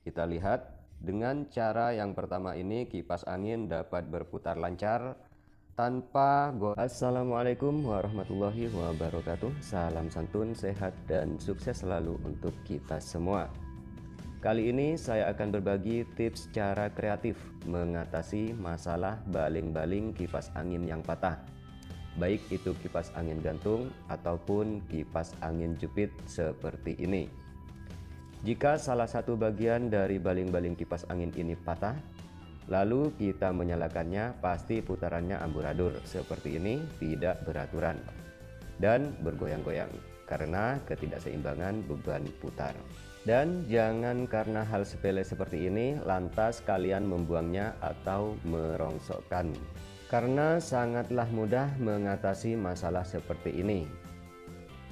Kita lihat dengan cara yang pertama ini kipas angin dapat berputar lancar tanpa Assalamualaikum warahmatullahi wabarakatuh. Salam santun, sehat dan sukses selalu untuk kita semua. Kali ini saya akan berbagi tips cara kreatif mengatasi masalah baling-baling kipas angin yang patah, baik itu kipas angin gantung ataupun kipas angin jepit seperti ini. Jika salah satu bagian dari baling-baling kipas angin ini patah, lalu kita menyalakannya, pasti putarannya amburadur seperti ini, tidak beraturan dan bergoyang-goyang karena ketidakseimbangan beban putar. Dan jangan karena hal sepele seperti ini lantas kalian membuangnya atau merongsokkan, karena sangatlah mudah mengatasi masalah seperti ini.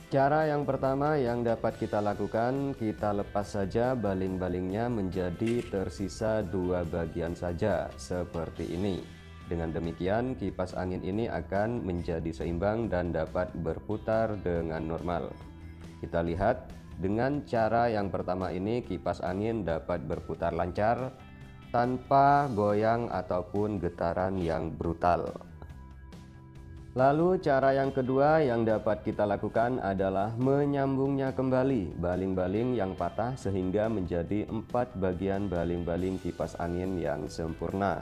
Cara yang pertama yang dapat kita lakukan, kita lepas saja baling-balingnya menjadi tersisa dua bagian saja seperti ini. Dengan demikian kipas angin ini akan menjadi seimbang dan dapat berputar dengan normal. Kita lihat dengan cara yang pertama ini kipas angin dapat berputar lancar tanpa goyang ataupun getaran yang brutal. Lalu cara yang kedua yang dapat kita lakukan adalah menyambungnya kembali baling-baling yang patah sehingga menjadi 4 bagian baling-baling kipas angin yang sempurna.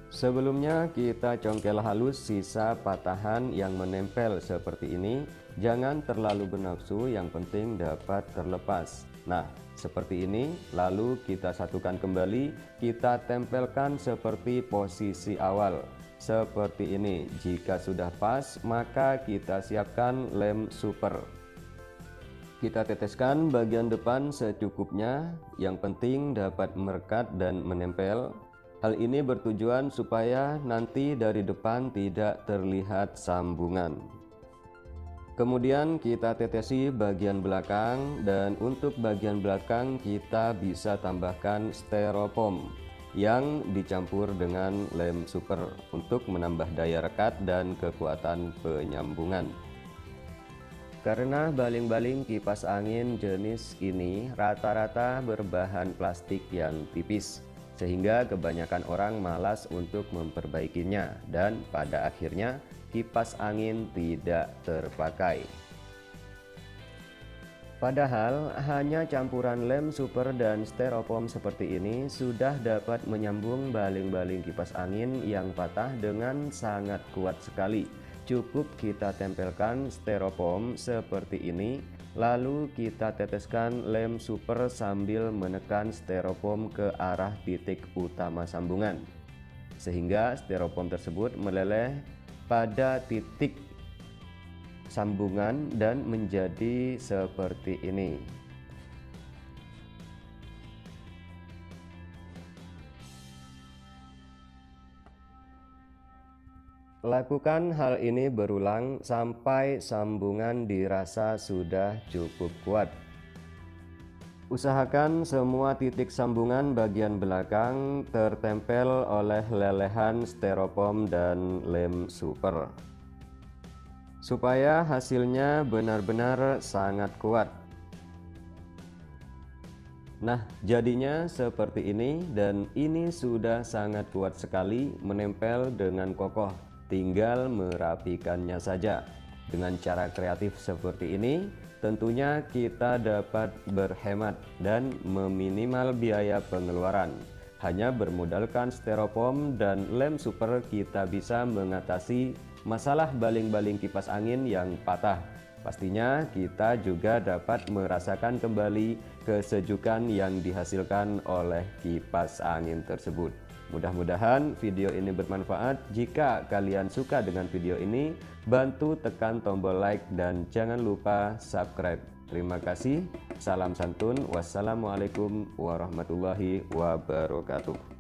Sebelumnya kita congkel halus sisa patahan yang menempel seperti ini. Jangan terlalu bernafsu, yang penting dapat terlepas. Nah, seperti ini. Lalu kita satukan kembali, kita tempelkan seperti posisi awal. Seperti ini. Jika sudah pas, maka kita siapkan lem super. Kita teteskan bagian depan secukupnya, yang penting dapat merekat dan menempel. Hal ini bertujuan supaya nanti dari depan tidak terlihat sambungan. Kemudian kita tetesi bagian belakang, dan untuk bagian belakang kita bisa tambahkan styrofoam yang dicampur dengan lem super untuk menambah daya rekat dan kekuatan penyambungan. Karena baling-baling kipas angin jenis ini rata-rata berbahan plastik yang tipis, sehingga kebanyakan orang malas untuk memperbaikinya dan pada akhirnya kipas angin tidak terpakai. Padahal hanya campuran lem super dan styrofoam seperti ini sudah dapat menyambung baling-baling kipas angin yang patah dengan sangat kuat sekali. Cukup kita tempelkan styrofoam seperti ini, lalu kita teteskan lem super sambil menekan styrofoam ke arah titik utama sambungan, sehingga styrofoam tersebut meleleh pada titik sambungan dan menjadi seperti ini. Lakukan hal ini berulang sampai sambungan dirasa sudah cukup kuat. Usahakan semua titik sambungan bagian belakang tertempel oleh lelehan styrofoam dan lem super, supaya hasilnya benar-benar sangat kuat. Nah, jadinya seperti ini, dan ini sudah sangat kuat sekali, menempel dengan kokoh. Tinggal merapikannya saja. Dengan cara kreatif seperti ini, tentunya kita dapat berhemat dan meminimal biaya pengeluaran. Hanya bermodalkan styrofoam dan lem super, kita bisa mengatasi masalah baling-baling kipas angin yang patah. Pastinya kita juga dapat merasakan kembali kesejukan yang dihasilkan oleh kipas angin tersebut. Mudah-mudahan video ini bermanfaat. Jika kalian suka dengan video ini, bantu tekan tombol like dan jangan lupa subscribe. Terima kasih. Salam santun. Wassalamualaikum warahmatullahi wabarakatuh.